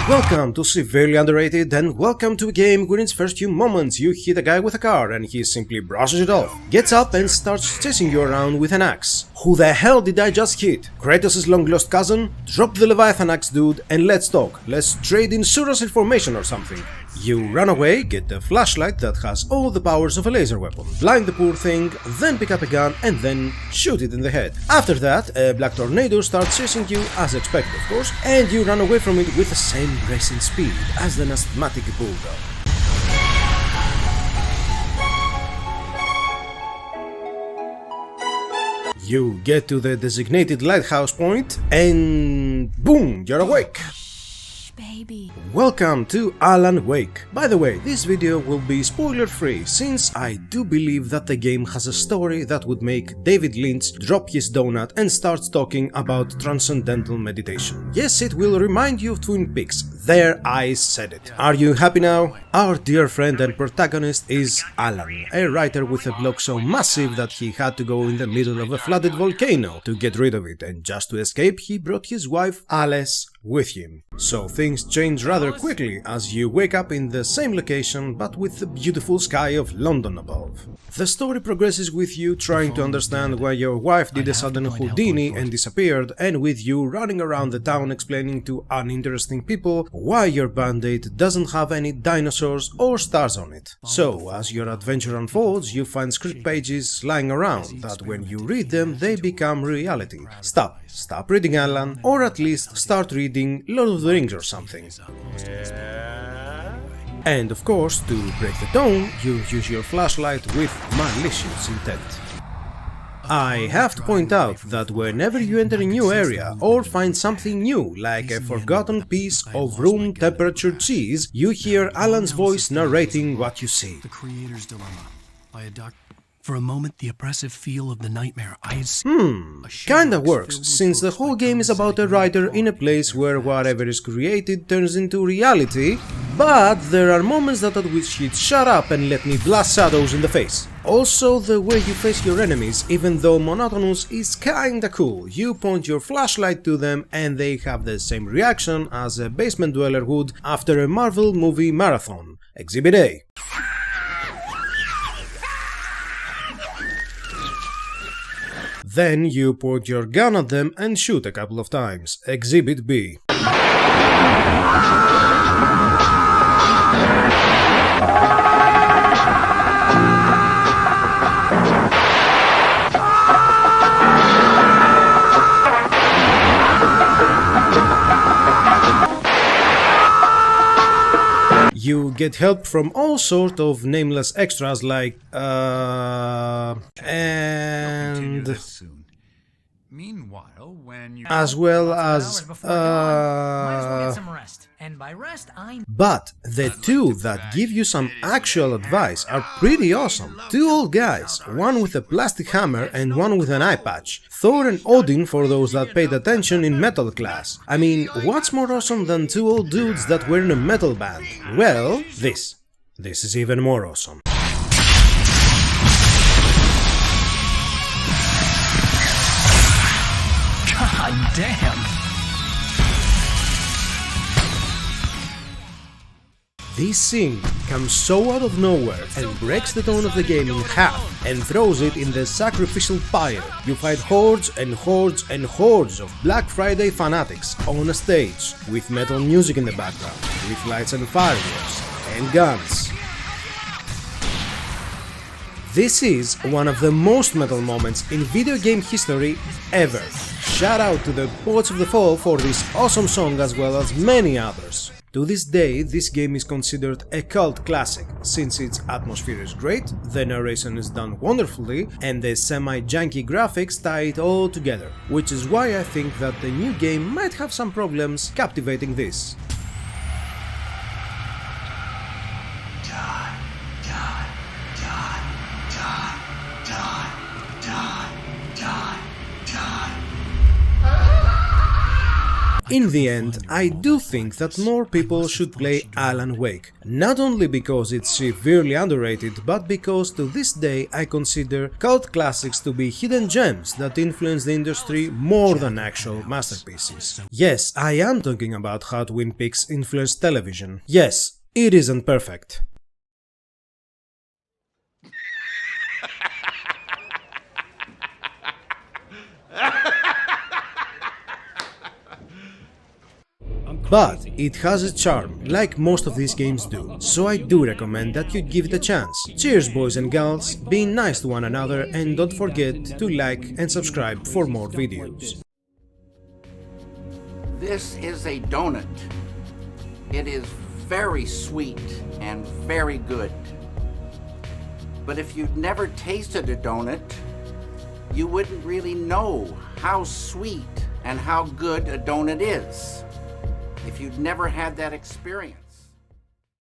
Welcome to Severely Underrated, and welcome to a game where in its first few moments you hit a guy with a car and he simply brushes it off, gets up and starts chasing you around with an axe. Who the hell did I just hit? Kratos' long-lost cousin? Drop the Leviathan axe, dude, and let's talk. Let's trade in Sura's information or something. You run away, get the flashlight that has all the powers of a laser weapon, blind the poor thing, then pick up a gun and then shoot it in the head. After that, a black tornado starts chasing you, as expected of course, and you run away from it with the same grace and speed as an asthmatic bulldog. You get to the designated lighthouse point and boom, you're awake! Baby. Welcome to Alan Wake. By the way, this video will be spoiler-free, since I do believe that the game has a story that would make David Lynch drop his donut and start talking about transcendental meditation. Yes, it will remind you of Twin Peaks. There, I said it. Are you happy now? Our dear friend and protagonist is Alan, a writer with a blog so massive that he had to go in the middle of a flooded volcano to get rid of it, and just to escape he brought his wife Alice with him. So things change rather quickly as you wake up in the same location but with the beautiful sky of London above. The story progresses with you trying to understand why your wife did a sudden Houdini and disappeared, and with you running around the town explaining to uninteresting people why your band-aid doesn't have any dinosaurs or stars on it. So, as your adventure unfolds, you find script pages lying around that when you read them they become reality. Stop reading Alan, or at least start reading Lord of the Rings or something. And of course, to break the tone, you use your flashlight with malicious intent. I have to point out that whenever you enter a new area or find something new, like a forgotten piece of room temperature cheese, you hear Alan's voice narrating what you see. The Creator's Dilemma by a doctor. For a moment, the oppressive feel of the nightmare I had Kinda works, since the whole game is about a writer in a place where whatever is created turns into reality, but there are moments at which he'd shut up and let me blast shadows in the face. Also, the way you face your enemies, even though monotonous, is kinda cool. You point your flashlight to them and they have the same reaction as a basement dweller would after a Marvel movie marathon. Exhibit A. Then you point your gun at them and shoot a couple of times. Exhibit B. You get help from all sort of nameless extras like, and... Meanwhile, when you as well as, But the two that give you some actual advice are pretty awesome. Two old guys, one with a plastic hammer and one with an eye patch. Thor and Odin for those that paid attention in metal class. I mean, what's more awesome than two old dudes that were in a metal band? Well, this. This is even more awesome. God damn! This scene comes so out of nowhere and breaks the tone of the game in half and throws it in the sacrificial pyre. You fight hordes and hordes and hordes of Black Friday fanatics on a stage, with metal music in the background, with lights and fireworks, and guns. This is one of the most metal moments in video game history ever. Shout out to the Poets of the Fall for this awesome song as well as many others. To this day, this game is considered a cult classic, since its atmosphere is great, the narration is done wonderfully, and the semi-janky graphics tie it all together, which is why I think that the new game might have some problems captivating this. In the end, I do think that more people should play Alan Wake, not only because it's severely underrated, but because to this day I consider cult classics to be hidden gems that influence the industry more than actual masterpieces. Yes, I am talking about how Twin Peaks influenced television. Yes, it isn't perfect. But it has a charm, like most of these games do, so I do recommend that you give it a chance. Cheers boys and girls, be nice to one another and don't forget to like and subscribe for more videos. This is a donut. It is very sweet and very good. But if you'd never tasted a donut, you wouldn't really know how sweet and how good a donut is. If you'd never had that experience.